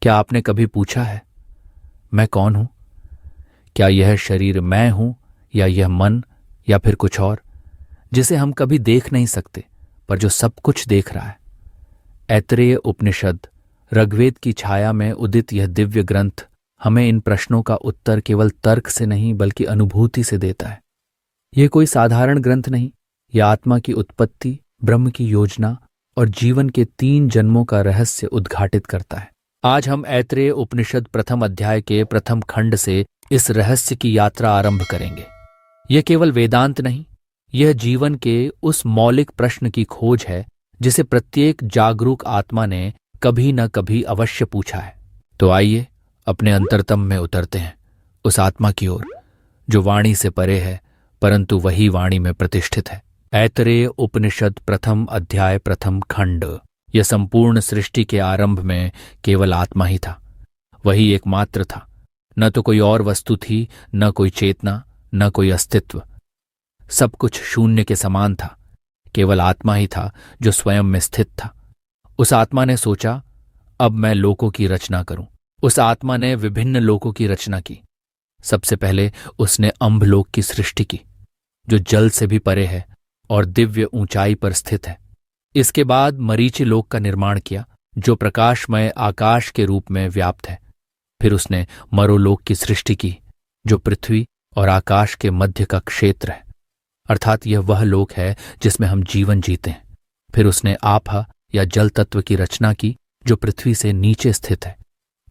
क्या आपने कभी पूछा है, मैं कौन हूं? क्या यह शरीर मैं हूं, या यह मन, या फिर कुछ और, जिसे हम कभी देख नहीं सकते पर जो सब कुछ देख रहा है? ऐतरेय उपनिषद, ऋग्वेद की छाया में उदित यह दिव्य ग्रंथ हमें इन प्रश्नों का उत्तर केवल तर्क से नहीं बल्कि अनुभूति से देता है। यह कोई साधारण ग्रंथ नहीं, यह आत्मा की उत्पत्ति, ब्रह्म की योजना और जीवन के 3 जन्मों का रहस्य उद्घाटित करता है। आज हम ऐतरेय उपनिषद प्रथम अध्याय के प्रथम खंड से इस रहस्य की यात्रा आरंभ करेंगे। यह केवल वेदांत नहीं, यह जीवन के उस मौलिक प्रश्न की खोज है जिसे प्रत्येक जागरूक आत्मा ने कभी न कभी अवश्य पूछा है। तो आइए अपने अंतरतम में उतरते हैं, उस आत्मा की ओर जो वाणी से परे है परंतु वही वाणी में प्रतिष्ठित है। ऐतरेय उपनिषद प्रथम अध्याय प्रथम खंड। यह संपूर्ण सृष्टि के आरंभ में केवल आत्मा ही था, वही एकमात्र था। न तो कोई और वस्तु थी, न कोई चेतना, न कोई अस्तित्व। सब कुछ शून्य के समान था, केवल आत्मा ही था जो स्वयं में स्थित था। उस आत्मा ने सोचा, अब मैं लोकों की रचना करूं। उस आत्मा ने विभिन्न लोकों की रचना की। सबसे पहले उसने अम्भलोक की सृष्टि की, जो जल से भी परे है और दिव्य ऊंचाई पर स्थित है। इसके बाद मरीचि लोक का निर्माण किया, जो प्रकाशमय आकाश के रूप में व्याप्त है। फिर उसने मरोलोक की सृष्टि की, जो पृथ्वी और आकाश के मध्य का क्षेत्र है, अर्थात यह वह लोक है जिसमें हम जीवन जीते हैं। फिर उसने आपहा या जल तत्व की रचना की, जो पृथ्वी से नीचे स्थित है।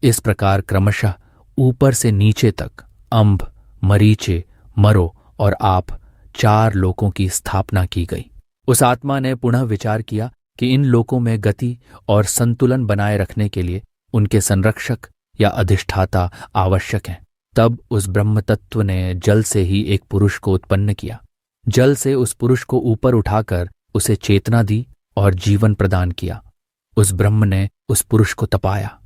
इस प्रकार क्रमशः ऊपर से नीचे तक अम्भ, मरीचे, मरो और आप 4 लोकों की स्थापना की गई। उस आत्मा ने पुनः विचार किया कि इन लोकों में गति और संतुलन बनाए रखने के लिए उनके संरक्षक या अधिष्ठाता आवश्यक हैं। तब उस ब्रह्म तत्व ने जल से ही एक पुरुष को उत्पन्न किया। जल से उस पुरुष को ऊपर उठाकर उसे चेतना दी और जीवन प्रदान किया। उस ब्रह्म ने उस पुरुष को तपाया,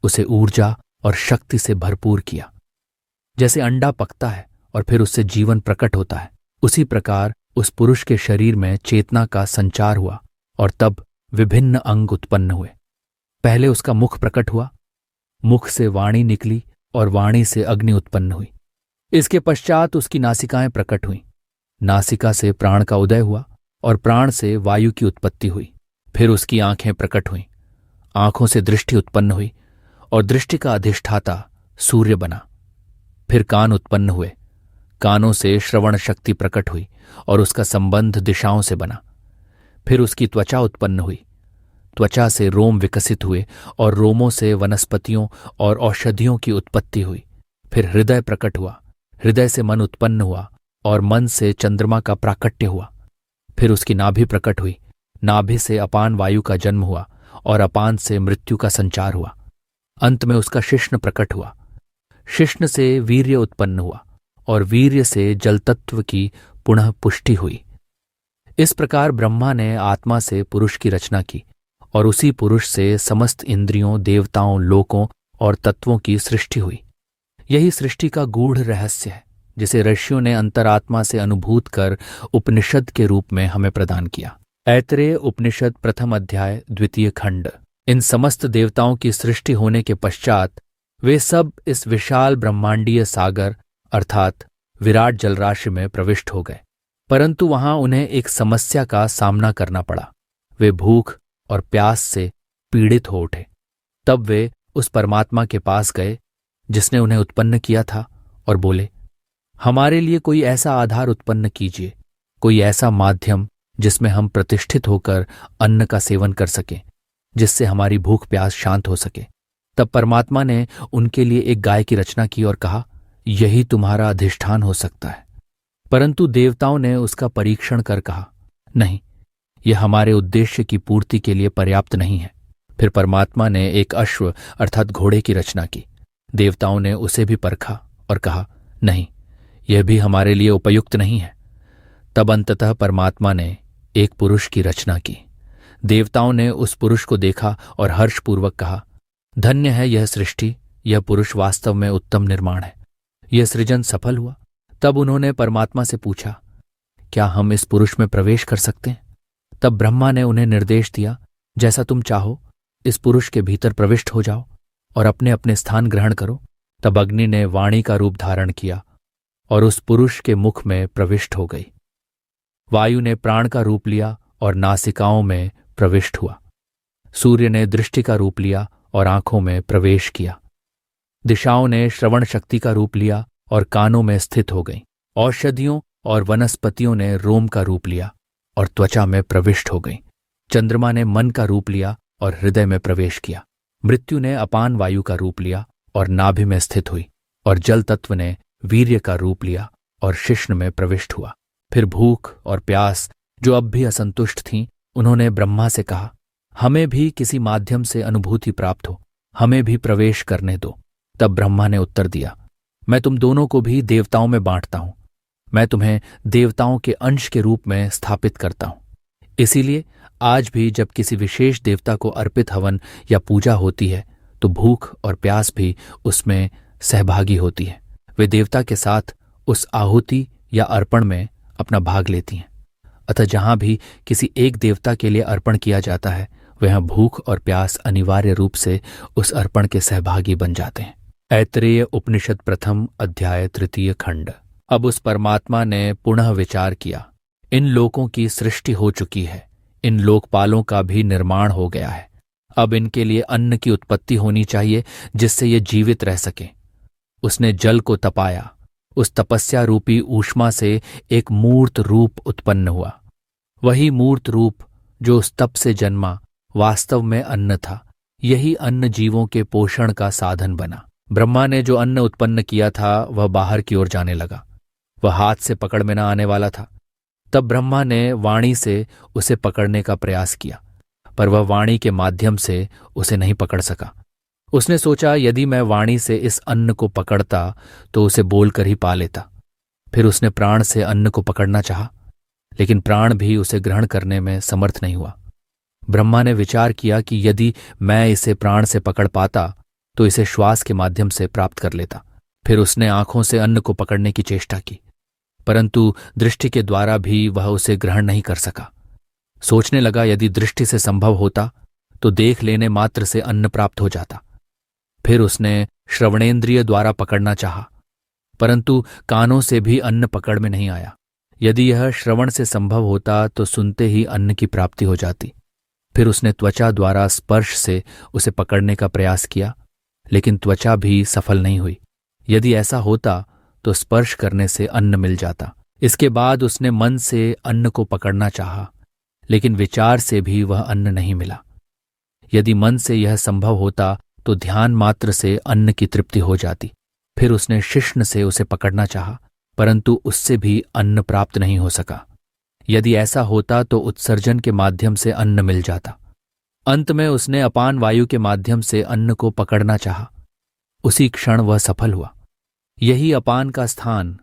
उसे ऊर्जा और शक्ति से भरपूर किया। जैसे अंडा पकता है और फिर उससे जीवन प्रकट होता है, उसी प्रकार उस पुरुष के शरीर में चेतना का संचार हुआ और तब विभिन्न अंग उत्पन्न हुए। पहले उसका मुख प्रकट हुआ, मुख से वाणी निकली और वाणी से अग्नि उत्पन्न हुई। इसके पश्चात उसकी नासिकाएं प्रकट हुईं। नासिका से प्राण का उदय हुआ और प्राण से वायु की उत्पत्ति हुई। फिर उसकी आंखें प्रकट हुईं, आंखों से दृष्टि उत्पन्न हुई और दृष्टि का अधिष्ठाता सूर्य बना। फिर कान उत्पन्न हुए, कानों से श्रवण शक्ति प्रकट हुई और उसका संबंध दिशाओं से बना। फिर उसकी त्वचा उत्पन्न हुई, त्वचा से रोम विकसित हुए और रोमों से वनस्पतियों और औषधियों की उत्पत्ति हुई। फिर हृदय प्रकट हुआ, हृदय से मन उत्पन्न हुआ और मन से चंद्रमा का प्राकट्य हुआ। फिर उसकी नाभि प्रकट हुई, नाभि से अपान वायु का जन्म हुआ और अपान से मृत्यु का संचार हुआ। अंत में उसका शिश्न प्रकट हुआ, शिश्न से वीर्य उत्पन्न हुआ और वीर्य से जल तत्व की पुनः पुष्टि हुई। इस प्रकार ब्रह्मा ने आत्मा से पुरुष की रचना की और उसी पुरुष से समस्त इंद्रियों, देवताओं, लोकों और तत्वों की सृष्टि हुई। यही सृष्टि का गूढ़ रहस्य है, जिसे ऋषियों ने अंतरात्मा से अनुभूत कर उपनिषद के रूप में हमें प्रदान किया। ऐतरेय उपनिषद प्रथम अध्याय द्वितीय खंड। इन समस्त देवताओं की सृष्टि होने के पश्चात वे सब इस विशाल ब्रह्मांडीय सागर अर्थात विराट जलराशि में प्रविष्ट हो गए, परंतु वहां उन्हें एक समस्या का सामना करना पड़ा। वे भूख और प्यास से पीड़ित हो उठे। तब वे उस परमात्मा के पास गए जिसने उन्हें उत्पन्न किया था और बोले, हमारे लिए कोई ऐसा आधार उत्पन्न कीजिए, कोई ऐसा माध्यम जिसमें हम प्रतिष्ठित होकर अन्न का सेवन कर सकें, जिससे हमारी भूख प्यास शांत हो सके। तब परमात्मा ने उनके लिए एक गाय की रचना की और कहा, यही तुम्हारा अधिष्ठान हो सकता है। परंतु देवताओं ने उसका परीक्षण कर कहा, नहीं, यह हमारे उद्देश्य की पूर्ति के लिए पर्याप्त नहीं है। फिर परमात्मा ने एक अश्व अर्थात घोड़े की रचना की। देवताओं ने उसे भी परखा और कहा, नहीं, यह भी हमारे लिए उपयुक्त नहीं है। तब अंततः परमात्मा ने एक पुरुष की रचना की। देवताओं ने उस पुरुष को देखा और हर्षपूर्वक कहा, धन्य है यह सृष्टि, यह पुरुष वास्तव में उत्तम निर्माण है। यह सृजन सफल हुआ। तब उन्होंने परमात्मा से पूछा, क्या हम इस पुरुष में प्रवेश कर सकते हैं? तब ब्रह्मा ने उन्हें निर्देश दिया, जैसा तुम चाहो, इस पुरुष के भीतर प्रविष्ट हो जाओ और अपने अपने स्थान ग्रहण करो। तब अग्नि ने वाणी का रूप धारण किया और उस पुरुष के मुख में प्रविष्ट हो गई। वायु ने प्राण का रूप लिया और नासिकाओं में प्रविष्ट हुआ। सूर्य ने दृष्टि का रूप लिया और आंखों में प्रवेश किया। दिशाओं ने श्रवण शक्ति का रूप लिया और कानों में स्थित हो गईं। औषधियों और वनस्पतियों ने रोम का रूप लिया और त्वचा में प्रविष्ट हो गईं। चंद्रमा ने मन का रूप लिया और हृदय में प्रवेश किया। मृत्यु ने अपान वायु का रूप लिया और नाभि में स्थित हुई। और जल तत्व ने वीर्य का रूप लिया और शिश्न में प्रविष्ट हुआ। फिर भूख और प्यास, जो अब भी असंतुष्ट थीं, उन्होंने ब्रह्मा से कहा, हमें भी किसी माध्यम से अनुभूति प्राप्त हो, हमें भी प्रवेश करने दो। तब ब्रह्मा ने उत्तर दिया, मैं तुम दोनों को भी देवताओं में बांटता हूं। मैं तुम्हें देवताओं के अंश के रूप में स्थापित करता हूं। इसीलिए आज भी जब किसी विशेष देवता को अर्पित हवन या पूजा होती है तो भूख और प्यास भी उसमें सहभागी होती है। वे देवता के साथ उस आहुति या अर्पण में अपना भाग लेती हैं। अतः जहां भी किसी एक देवता के लिए अर्पण किया जाता है, वहां भूख और प्यास अनिवार्य रूप से उस अर्पण के सहभागी बन जाते हैं। ऐतरेय उपनिषद प्रथम अध्याय तृतीय खंड। अब उस परमात्मा ने पुनः विचार किया, इन लोकों की सृष्टि हो चुकी है, इन लोकपालों का भी निर्माण हो गया है। अब इनके लिए अन्न की उत्पत्ति होनी चाहिए जिससे ये जीवित रह सके। उसने जल को तपाया। उस तपस्या रूपी ऊष्मा से एक मूर्त रूप उत्पन्न हुआ। वही मूर्त रूप जो उस तप से जन्मा वास्तव में अन्न था। यही अन्न जीवों के पोषण का साधन बना। ब्रह्मा ने जो अन्न उत्पन्न किया था वह बाहर की ओर जाने लगा। वह हाथ से पकड़ में न आने वाला था। तब ब्रह्मा ने वाणी से उसे पकड़ने का प्रयास किया, पर वह वाणी के माध्यम से उसे नहीं पकड़ सका। उसने सोचा, यदि मैं वाणी से इस अन्न को पकड़ता तो उसे बोलकर ही पा लेता। फिर उसने प्राण से अन्न को पकड़ना चाहा, लेकिन प्राण भी उसे ग्रहण करने में समर्थ नहीं हुआ। ब्रह्मा ने विचार किया कि यदि मैं इसे प्राण से पकड़ पाता तो इसे श्वास के माध्यम से प्राप्त कर लेता। फिर उसने आंखों से अन्न को पकड़ने की चेष्टा की, परंतु दृष्टि के द्वारा भी वह उसे ग्रहण नहीं कर सका। सोचने लगा, यदि दृष्टि से संभव होता तो देख लेने मात्र से अन्न प्राप्त हो जाता। फिर उसने श्रवणेंद्रिय द्वारा पकड़ना चाहा, परंतु कानों से भी अन्न पकड़ में नहीं आया। यदि यह श्रवण से संभव होता तो सुनते ही अन्न की प्राप्ति हो जाती। फिर उसने त्वचा द्वारा स्पर्श से उसे पकड़ने का प्रयास किया, लेकिन त्वचा भी सफल नहीं हुई। यदि ऐसा होता तो स्पर्श करने से अन्न मिल जाता। इसके बाद उसने मन से अन्न को पकड़ना चाहा, लेकिन विचार से भी वह अन्न नहीं मिला। यदि मन से यह संभव होता तो ध्यान मात्र से अन्न की तृप्ति हो जाती। फिर उसने शिश्न से उसे पकड़ना चाहा, परंतु उससे भी अन्न प्राप्त नहीं हो सका। यदि ऐसा होता तो उत्सर्जन के माध्यम से अन्न मिल जाता। अंत में उसने अपान वायु के माध्यम से अन्न को पकड़ना चाहा। उसी क्षण वह सफल हुआ। यही अपान का स्थान,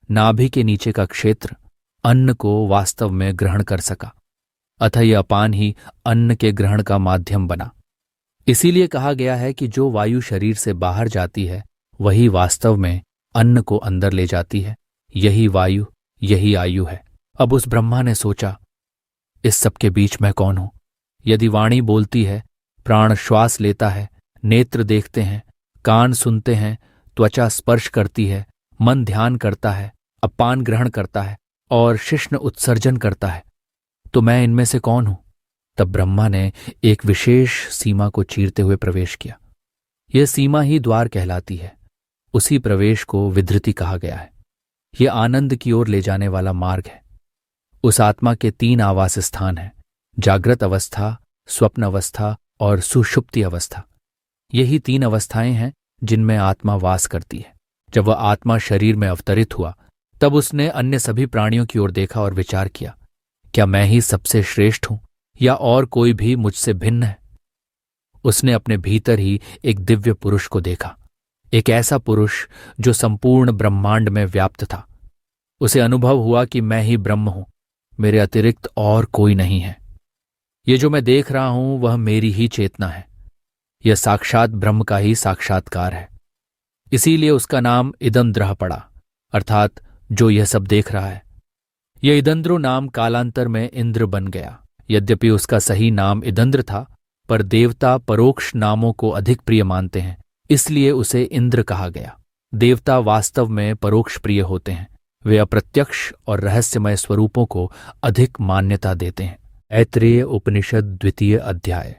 नाभि के नीचे का क्षेत्र, अन्न को वास्तव में ग्रहण कर सका। अतः यह अपान ही अन्न के ग्रहण का माध्यम बना। इसीलिए कहा गया है कि जो वायु शरीर से बाहर जाती है वही वास्तव में अन्न को अंदर ले जाती है। यही वायु, यही आयु है। अब उस ब्रह्मा ने सोचा, इस सब के बीच मैं कौन हूं? यदि वाणी बोलती है, प्राण श्वास लेता है, नेत्र देखते हैं, कान सुनते हैं, त्वचा स्पर्श करती है, मन ध्यान करता है, अपान ग्रहण करता है और शिश्न उत्सर्जन करता है, तो मैं इनमें से कौन हूं? तब ब्रह्मा ने एक विशेष सीमा को चीरते हुए प्रवेश किया। यह सीमा ही द्वार कहलाती है। उसी प्रवेश को विधृति कहा गया है। यह आनंद की ओर ले जाने वाला मार्ग है। उस आत्मा के 3 आवास स्थान हैं, जागृत अवस्था, स्वप्न अवस्था और सुषुप्ति अवस्था। यही 3 अवस्थाएं हैं जिनमें आत्मा वास करती है। जब वह आत्मा शरीर में अवतरित हुआ तब उसने अन्य सभी प्राणियों की ओर देखा और विचार किया, क्या मैं ही सबसे श्रेष्ठ हूं या और कोई भी मुझसे भिन्न है? उसने अपने भीतर ही एक दिव्य पुरुष को देखा, एक ऐसा पुरुष जो संपूर्ण ब्रह्मांड में व्याप्त था। उसे अनुभव हुआ कि मैं ही ब्रह्म हूं, मेरे अतिरिक्त और कोई नहीं है। ये जो मैं देख रहा हूं वह मेरी ही चेतना है। यह साक्षात ब्रह्म का ही साक्षात्कार है। इसीलिए उसका नाम इदंद्रह पड़ा, अर्थात जो यह सब देख रहा है। यह इदंद्रो नाम कालांतर में इंद्र बन गया। यद्यपि उसका सही नाम इदंद्र था, पर देवता परोक्ष नामों को अधिक प्रिय मानते हैं, इसलिए उसे इंद्र कहा गया। देवता वास्तव में परोक्ष प्रिय होते हैं। वे अप्रत्यक्ष और रहस्यमय स्वरूपों को अधिक मान्यता देते हैं। ऐतरेय उपनिषद 2 अध्याय।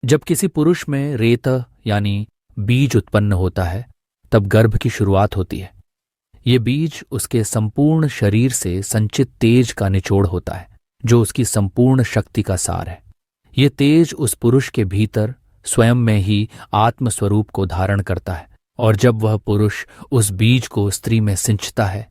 जब किसी पुरुष में रेत यानी बीज उत्पन्न होता है तब गर्भ की शुरुआत होती है। ये बीज उसके संपूर्ण शरीर से संचित तेज का निचोड़ होता है जो उसकी संपूर्ण शक्ति का सार है। ये तेज उस पुरुष के भीतर स्वयं में ही आत्मस्वरूप को धारण करता है और जब वह पुरुष उस बीज को स्त्री में सिंचता है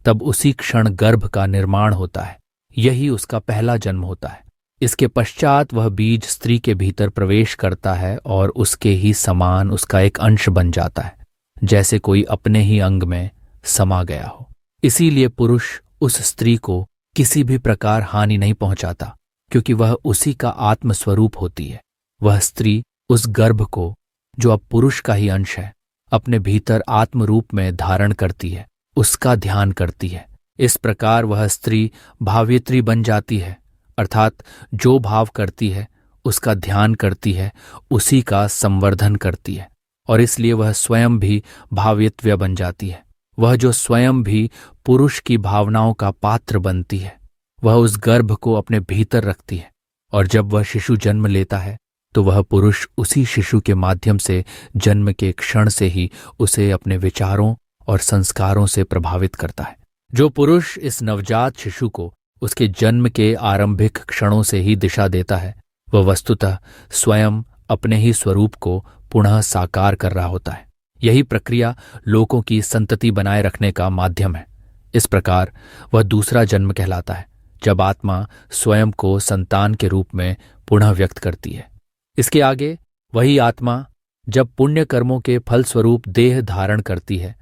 तब उसी क्षण गर्भ का निर्माण होता है। यही उसका पहला जन्म होता है। इसके पश्चात वह बीज स्त्री के भीतर प्रवेश करता है और उसके ही समान उसका एक अंश बन जाता है, जैसे कोई अपने ही अंग में समा गया हो। इसीलिए पुरुष उस स्त्री को किसी भी प्रकार हानि नहीं पहुंचाता, क्योंकि वह उसी का आत्मस्वरूप होती है। वह स्त्री उस गर्भ को, जो अब पुरुष का ही अंश है, अपने भीतर आत्मरूप में धारण करती है, उसका ध्यान करती है। इस प्रकार वह स्त्री भावयित्री बन जाती है, अर्थात जो भाव करती है उसका ध्यान करती है, उसी का संवर्धन करती है, और इसलिए वह स्वयं भी भावयित्व्य बन जाती है। वह जो स्वयं भी पुरुष की भावनाओं का पात्र बनती है, वह उस गर्भ को अपने भीतर रखती है, और जब वह शिशु जन्म लेता है तो वह पुरुष उसी शिशु के माध्यम से जन्म के क्षण से ही उसे अपने विचारों और संस्कारों से प्रभावित करता है। जो पुरुष इस नवजात शिशु को उसके जन्म के आरंभिक क्षणों से ही दिशा देता है, वह वस्तुतः स्वयं अपने ही स्वरूप को पुनः साकार कर रहा होता है। यही प्रक्रिया लोगों की संतति बनाए रखने का माध्यम है। इस प्रकार वह दूसरा जन्म कहलाता है, जब आत्मा स्वयं को संतान के रूप में पुनः व्यक्त करती है। इसके आगे वही आत्मा जब पुण्य कर्मों के फलस्वरूप देह धारण करती है,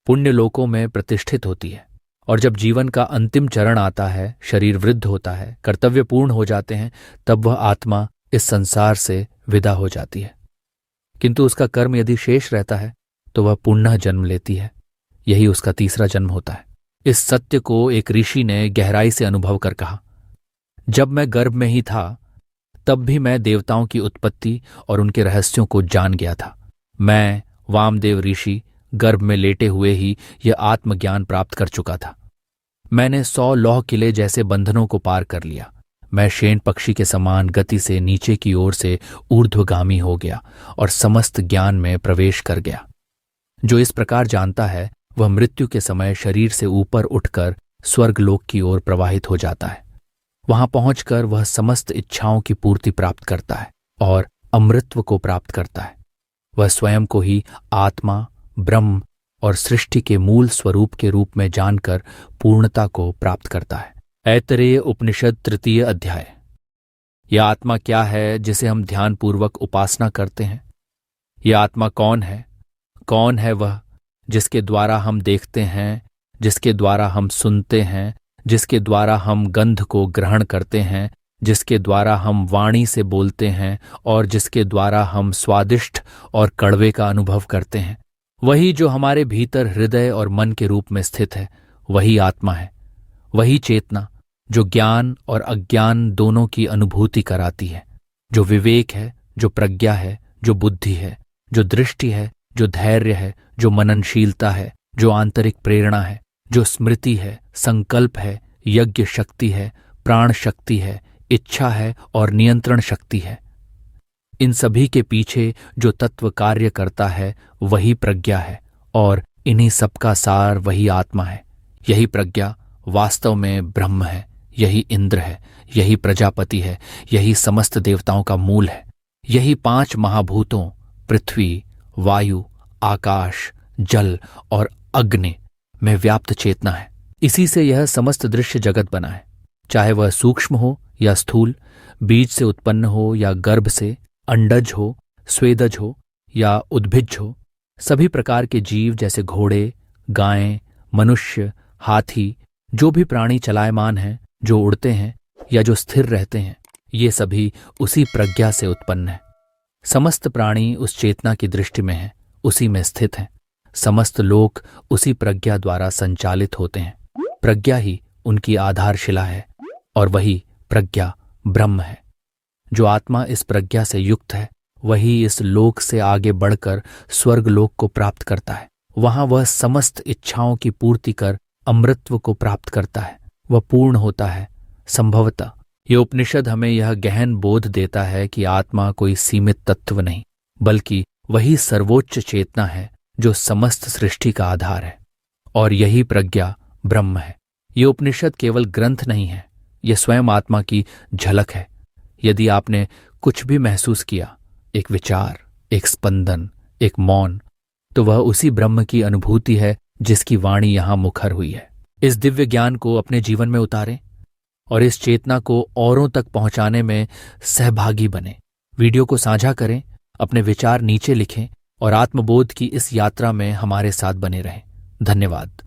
पुण्य लोकों में प्रतिष्ठित होती है, और जब जीवन का अंतिम चरण आता है, शरीर वृद्ध होता है, कर्तव्य पूर्ण हो जाते हैं, तब वह आत्मा इस संसार से विदा हो जाती है। किंतु उसका कर्म यदि शेष रहता है तो वह पुनः जन्म लेती है। यही उसका तीसरा जन्म होता है। इस सत्य को एक ऋषि ने गहराई से अनुभव कर कहा, जब मैं गर्भ में ही था तब भी मैं देवताओं की उत्पत्ति और उनके रहस्यों को जान गया था। मैं वामदेव ऋषि गर्भ में लेटे हुए ही यह आत्मज्ञान प्राप्त कर चुका था। मैंने 100 लौह किले जैसे बंधनों को पार कर लिया। मैं शेन पक्षी के समान गति से नीचे की ओर से ऊर्ध्वगामी हो गया और समस्त ज्ञान में प्रवेश कर गया। जो इस प्रकार जानता है वह मृत्यु के समय शरीर से ऊपर उठकर स्वर्गलोक की ओर प्रवाहित हो जाता है। वहां पहुंचकर वह समस्त इच्छाओं की पूर्ति प्राप्त करता है और अमृतत्व को प्राप्त करता है। वह स्वयं को ही आत्मा, ब्रह्म और सृष्टि के मूल स्वरूप के रूप में जानकर पूर्णता को प्राप्त करता है। ऐतरेय उपनिषद 3 अध्याय। यह आत्मा क्या है जिसे हम ध्यानपूर्वक उपासना करते हैं? यह आत्मा कौन है? कौन है वह जिसके द्वारा हम देखते हैं, जिसके द्वारा हम सुनते हैं, जिसके द्वारा हम गंध को ग्रहण करते हैं, जिसके द्वारा हम वाणी से बोलते हैं और जिसके द्वारा हम स्वादिष्ट और कड़वे का अनुभव करते हैं? वही जो हमारे भीतर हृदय और मन के रूप में स्थित है, वही आत्मा है। वही चेतना जो ज्ञान और अज्ञान दोनों की अनुभूति कराती है, जो विवेक है, जो प्रज्ञा है, जो बुद्धि है, जो दृष्टि है, जो धैर्य है, जो मननशीलता है, जो आंतरिक प्रेरणा है, जो स्मृति है, संकल्प है, यज्ञ शक्ति है, प्राण शक्ति है, इच्छा है और नियंत्रण शक्ति है। इन सभी के पीछे जो तत्व कार्य करता है वही प्रज्ञा है, और इन्हीं सबका सार वही आत्मा है। यही प्रज्ञा वास्तव में ब्रह्म है, यही इंद्र है, यही प्रजापति है, यही समस्त देवताओं का मूल है। यही 5 महाभूतों पृथ्वी, वायु, आकाश, जल और अग्नि में व्याप्त चेतना है। इसी से यह समस्त दृश्य जगत बना है, चाहे वह सूक्ष्म हो या स्थूल, बीज से उत्पन्न हो या गर्भ से, अंडज हो, स्वेदज हो या उद्भिज हो। सभी प्रकार के जीव जैसे घोड़े, गायें, मनुष्य, हाथी, जो भी प्राणी चलायमान हैं, जो उड़ते हैं या जो स्थिर रहते हैं, ये सभी उसी प्रज्ञा से उत्पन्न है। समस्त प्राणी उस चेतना की दृष्टि में हैं, उसी में स्थित हैं। समस्त लोक उसी प्रज्ञा द्वारा संचालित होते हैं। प्रज्ञा ही उनकी आधारशिला है और वही प्रज्ञा ब्रह्म है। जो आत्मा इस प्रज्ञा से युक्त है वही इस लोक से आगे बढ़कर स्वर्ग लोक को प्राप्त करता है। वहां वह समस्त इच्छाओं की पूर्ति कर अमृतत्व को प्राप्त करता है। वह पूर्ण होता है। संभवतः ये उपनिषद हमें यह गहन बोध देता है कि आत्मा कोई सीमित तत्व नहीं, बल्कि वही सर्वोच्च चेतना है जो समस्त सृष्टि का आधार है, और यही प्रज्ञा ब्रह्म है। ये उपनिषद केवल ग्रंथ नहीं है, यह स्वयं आत्मा की झलक है। यदि आपने कुछ भी महसूस किया, एक विचार, एक स्पंदन, एक मौन, तो वह उसी ब्रह्म की अनुभूति है जिसकी वाणी यहां मुखर हुई है। इस दिव्य ज्ञान को अपने जीवन में उतारें और इस चेतना को औरों तक पहुंचाने में सहभागी बने। वीडियो को साझा करें, अपने विचार नीचे लिखें और आत्मबोध की इस यात्रा में हमारे साथ बने रहें। धन्यवाद।